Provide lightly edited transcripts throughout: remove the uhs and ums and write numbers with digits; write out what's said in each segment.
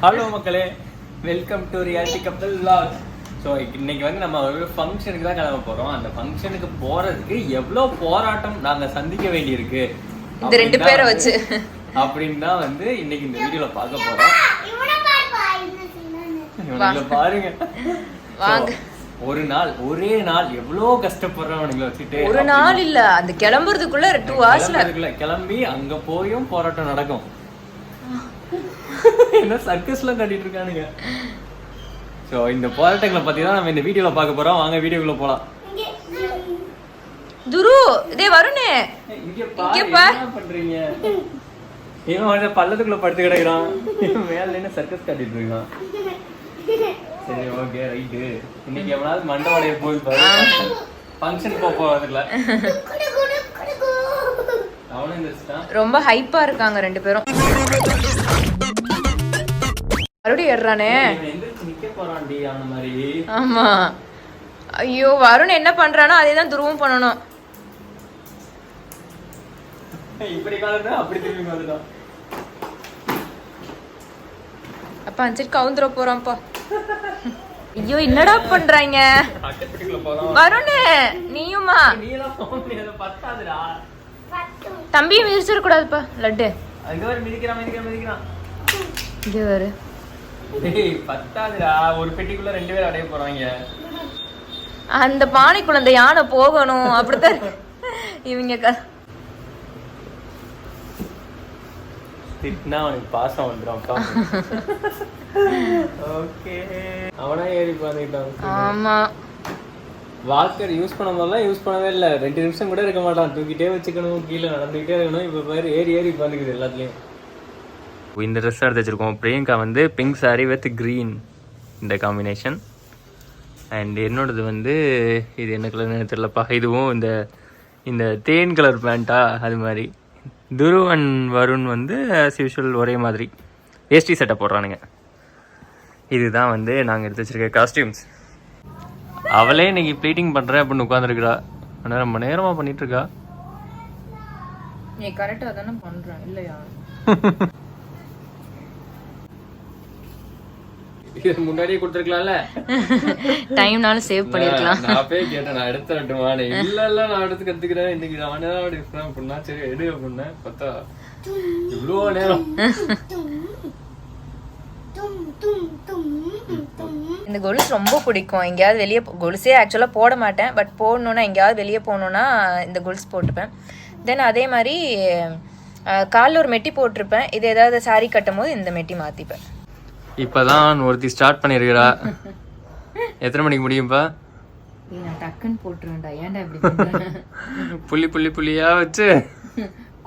Hello மக்களே, welcome to reality கப்பல் vlog. So இன்னைக்கு வந்து நம்ம ஒரு ஃபங்க்ஷனுக்கு தான் கிளம்ப போகிறோம். அந்த ஃபங்க்ஷனுக்கு போகிறதுக்கு எவ்வளோ போராட்டம் நாங்கள் சந்திக்க வேண்டியிருக்கு இந்த 2 பேரை வச்சு அப்படின்னு தான் வந்து இன்னைக்கு இந்த வீடியோவில் பார்க்க போகிறோம். பாருங்க, வாங்க. ஒரே நாள் எவ்வளோ கஷ்டப்படுறவனுங்களை வச்சுட்டு ஒரு நாள் இல்ல, அந்த கிளம்புறதுக்குள்ள 2 hours கிளம்பி அங்க போயும் போராட்டம் நடக்கும். என்ன சர்க்கஸ்லாம் கட்டிட்டு இருக்கானுங்க. ஸோ இந்த போராட்டங்களை பத்தி தான் நம்ம இந்த வீடியோல பார்க்க போறோம். வாங்க வீடியோக்குள்ள போலாம். துரு, இதே வருணே, இங்க பாரு, என்ன பண்றீங்க? இவன் வந்து பள்ளத்துக்குள்ள படுத்து கிடக்குறான், மேல என்ன சர்க்கஸ் கட்டிட்டு இருக்கான். சரி, ஓகே, ரைட்டு. இன்னைக்கு எவனாவது மண்டவாடைய போய் பாரு, ஃபங்க்ஷன் போறதுல அவனும் எந்திரிச்சிட்டான். ரொம்ப ஹைப்பா இருக்காங்க 2 பேரும். மறுபடியும் ஏறானே. ஆமா, ஐயோ, வருண் என்ன பண்றானோ அதே தான் துருவும் பண்ணணும். இப்படி காலத்துல அப்படி திரும்பி வந்துட்டான். அப்பா அஞ்சல் கவுந்துற போறான்ப்பா. ஐயோ, என்னடா பண்றாங்க? வருண், நீயுமா? தம்பியும் மிதிச்சிட கூடாதுப்பா. லட்டு இங்க வரு. பத்தாதுடா, ஒரு பெட்டிக்குள்ள 2 பேர் அடைய போறாங்க. அந்த பானைக்குள்ள அந்த யானை போகணும், அப்படித்தான் இவங்க. திட்டினா அவனுக்கு பாசம் வந்துடும். ஓகே, அவனா ஏறி பாத்துக்கிட்டான். ஆமா, வாக்கர் யூஸ் பண்ணதெல்லாம் யூஸ் பண்ணவே இல்லை. 2 நிமிஷம் கூட இருக்க மாட்டான். தூக்கிட்டே வச்சுக்கணும், கீழே நடந்துகிட்டே இருக்கணும். இப்போ பாரு, ஏறி உட்காந்துக்குது எல்லாத்துலேயும். இந்த ட்ரெஸ் எடுத்து வச்சிருக்கோம். பிரியங்கா வந்து பிங்க் சாரி வித் க்ரீன், இந்த காம்பினேஷன். அண்ட் என்னோடது வந்து இது என்ன கலர்னு தெரியலப்பா. இதுவும் இந்த தேன் கலர் பேண்ட்டா, அது மாதிரி. துரு அண்ட் வருண் வந்து ஆஸ் யூஷுவல் ஒரே மாதிரி வேஷ்டி சட்டை போடுறானுங்க. இதுதான் வந்து நாங்கள் எடுத்து வச்சிருக்க காஸ்டியூம்ஸ். அவளே இன்னைக்கு ப்ளீட்டிங் பண்ணுறேன் அப்படின்னு உட்காந்துருக்குறா. ஆனால் ரொம்ப நேரமாக பண்ணிட்டு இருக்கா. நீ கரெக்டாக தானே பண்ணுறேன் இல்லையா? இது முன்னாடியே கொடுத்துருக்கலாம்ல, டைம்னாலும் சேவ் பண்ணிருக்கலாம். நான் போய் கேட்டேன், நான் எடுத்து வரட்டுமானே. இல்ல நான் எடுத்து கத்துக்கிறேன், இன்னைக்கு நானே தான் எடுக்கிறேன் அப்படின்னா. சரி எடு அப்படின்னேன். பார்த்தா இவ்வளோ நேரம். இந்த கொலுசு ரொம்ப பிடிக்கும். எங்கேயாவது வெளியே கொலுசே ஆக்சுவலாக போட மாட்டேன், பட் போடணுன்னா எங்கேயாவது வெளியே போகணுன்னா இந்த கொலுசு போட்டுப்பேன். தென் அதே மாதிரி காலில் ஒரு மெட்டி போட்டிருப்பேன். இது ஏதாவது சாரி கட்டும் போது இந்த மெட்டி மாற்றிப்பேன். இப்பதான் ஒருத்தி ஸ்டார்ட் பண்ணிருக்கிறா. எத்தனை மணிக்கு முடியும்பா? நான் டக்குன்னு போட்டுருவேன்டா. ஏன்டா இப்படி புள்ளியா வச்சு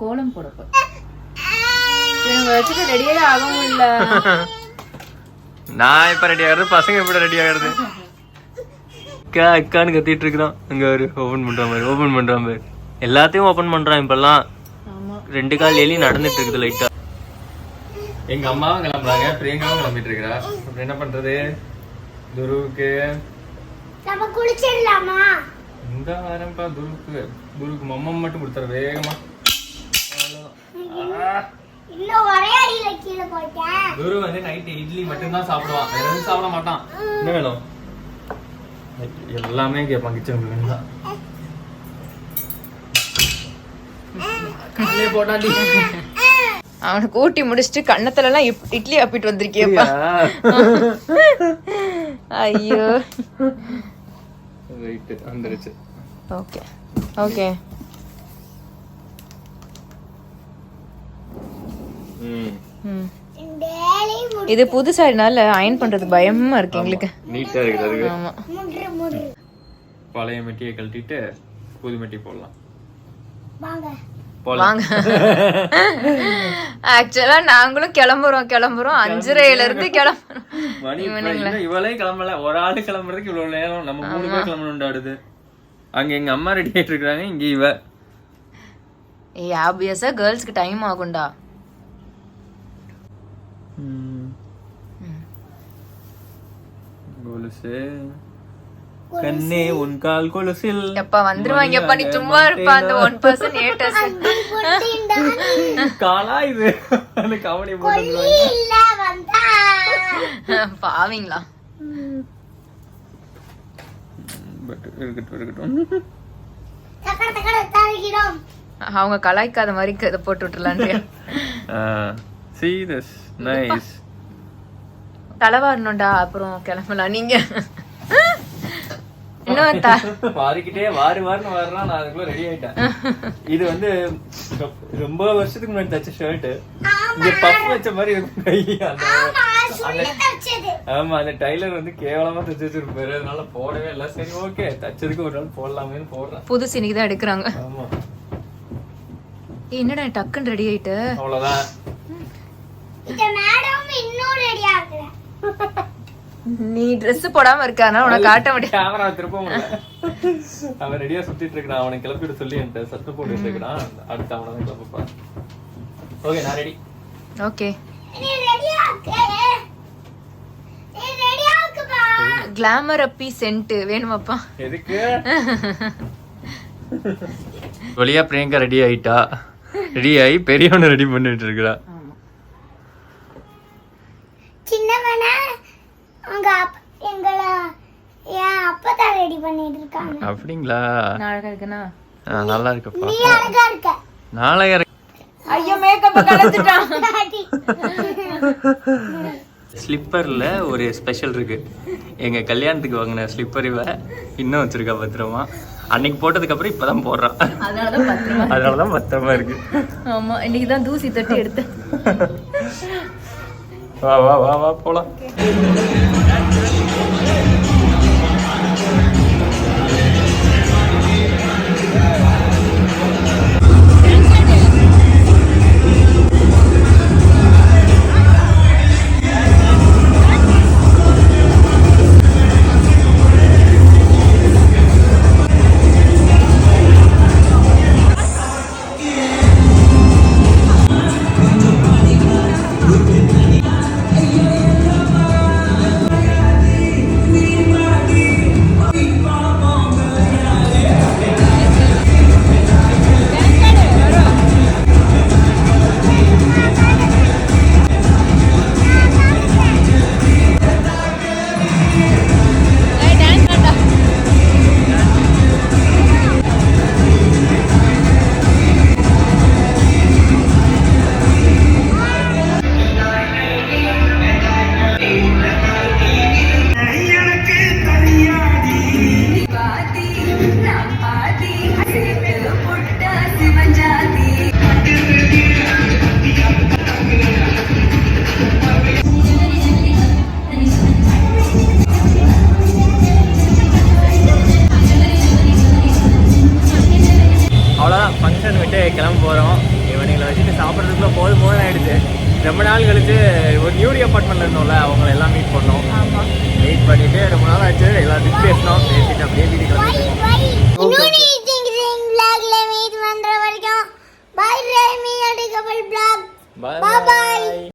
கோலம் போடப்போ வச்சுட்டு ரெடியாக ஆகவும் இல்லை. நான் இப்ப ரெடி ஆகிறது, பசங்க இப்ப ரெடி ஆகிறது. அக்கான்னு கத்திட்டு இருக்கிறான். அங்க ஒரு ஓபன் பண்ற மாதிரி எல்லாத்தையும் ஓபன் பண்றான் இப்பெல்லாம். 2 கால் எலி நடந்துட்டு இருக்குது லைட்டா. எங்க அம்மாவும் கிளம்புறாங்க, பிரியங்காவும் கிளம்பிட்டு இருக்கிறா. அப்புறம் என்ன பண்றது? துருவுக்கு நம்ம குளிச்சிடலாமா? இந்த வாரம்ப்பா துருக்கு மம்மம் மட்டும் கொடுத்துற வேகமா. இன்னும் ஒரே அடியில கீழே போட்டேன். துரு வந்து நைட் இட்லி மட்டும் தான் சாப்பிடுவான், வேற எதுவும் சாப்பிட மாட்டான். என்ன வேணும்? எல்லாமே கேட்பான். கிச்சன் தான் கல்லே போட்டாண்டி. அவனுக்கு ஊட்டி முடிச்சுட்டு கண்ணத்துல எல்லாம் இட்லி அப்பிட்டு வந்திருக்கியப்பா. ஐயோ, ரைட் வந்துருச்சு. Okay okay. இது புது சாரினால அயன் பண்றது பயமா இருக்கு எங்களுக்கு. நீட்டா இருக்குது. ஆமா, பழைய மெட்டியை கழட்டிட்டு புது மெட்டி போடலாம். வாங்க. ஆக்சுவலா நாங்களும் கிளம்புறோம் 5:30 இருந்து கிளம்புறோம். இவளே கிளம்பல, ஒரு ஆளு கிளம்புறதுக்கு இவ்வளவு நேரம். நம்ம 3 பேர் கிளம்பணும்டாடுது. அங்க எங்க அம்மா ரெடி ஆயிட்டு இருக்காங்க, இங்க இவ. ஏய், ஆப்வியஸா கேர்ள்ஸ்க்கு டைம் ஆகும்டா. கொலுசு கண்ணே உன் கால் கொலுசில் எப்பா வந்துருவாங்கப்பா, நீ சும்மா இருப்பா. அந்த 1% haters. காலா இது அந்த காமெடி போட்டு இல்ல வந்தா பாவீங்களா? பட் இருக்கட்டும் தக்கட தக்கட தாரிக்கிறோம். அவங்க கலாய்க்காத மாதிரி இதை போட்டு விட்டுலான்றியா? see this nice. தலைவாரணும்டா, அப்புறம் கிளம்பலாம். நீங்க இன்னும் வாரிக்கிட்டே வாருன்னு வர்றான். நான் அதுக்குள்ள ரெடி ஆயிட்டேன். இது வந்து ரொம்ப வருஷத்துக்கு முன்னாடி தச்ச ஷர்ட். இங்க பஃப் வச்ச மாதிரி இருக்கும் கை. ஆமா, அந்த டைலர் வந்து கேவலமா தச்சு வச்சிருப்பாரு. அதனால போடவே இல்லை. சரி ஓகே, தச்சதுக்கு ஒரு நாள் போடலாமேன்னு போடுறேன். புதுசு இன்னைக்கு தான் எடுக்கிறாங்க. ஆமா, என்னடா டக்குன்னு ரெடி ஆயிட்டு? அவ்வளவுதான். இந்த மேடம் இன்னும் ரெடி ஆகல. நீ ட்ரெஸ் போடாம இருக்கானா உனக்கு காட்ட முடியாது. கேமரா திருப்ப முடியல. அவன் ரெடியா சுத்திட்டு இருக்கான். அவனை கிளப்பிட்டு சொல்லி என்கிட்ட சத்தம் போட்டு இருக்கான். அடுத்து அவனை தான் கிளப்பா. ஓகே, நான் ரெடி. ஓகே, நீ ரெடி ஆக்கு. நீ ரெடி ஆக்குப்பா. கிளாமர் அப்பி சென்ட் வேணுமாப்பா? எதுக்கு? வழியா பிரியங்கா ரெடி ஆயிட்டா. ரெடி ஆகி பெரியவனை ரெடி பண்ணிட்டு இருக்கா. சின்னவன அவங்க எங்களை என் அப்பா தான் ரெடி பண்ணிட்டு இருக்காங்க. அப்படிங்களா? நான் அழகா இருக்கேனா? நல்லா இருக்குப்பா. நீ அழகா இருக்க. நாளைய ஐயோ, மேக்கப் கலந்துட்டான். ஸ்லிப்பர்ல ஒரு ஸ்பெஷல் இருக்கு. எங்க கல்யாணத்துக்கு வாங்கின ஸ்லிப்பர் இவ இன்னும் வச்சிருக்கா பத்திரமா. அன்னைக்கு போட்டதுக்கு அப்புறம் இப்பதான் போடுறான். அதனாலதான் பத்திரமா இருக்கு. ஆமா, இன்னைக்கு தான் தூசி தட்டி எடுத்தேன். வா வா வா வா போலாம். கிளம்ப போகிறோம். இவனுங்களை வச்சுட்டு சாப்பிட்றதுக்குள்ள போதும் ஆகிடுச்சு. ரொம்ப நாள் கழிச்சு ஒரு நியூ அப்பார்ட்மெண்ட்டில் இருந்தோம்ல, அவங்கள எல்லாம் மீட் பண்ணோம். மீட் பண்ணிவிட்டு ரொம்ப நாள் ஆச்சு. எல்லாத்துக்கும் பேசினோம். பேசிட்டு அப்படியே வீட்டுக்கு கிளம்பிட்டு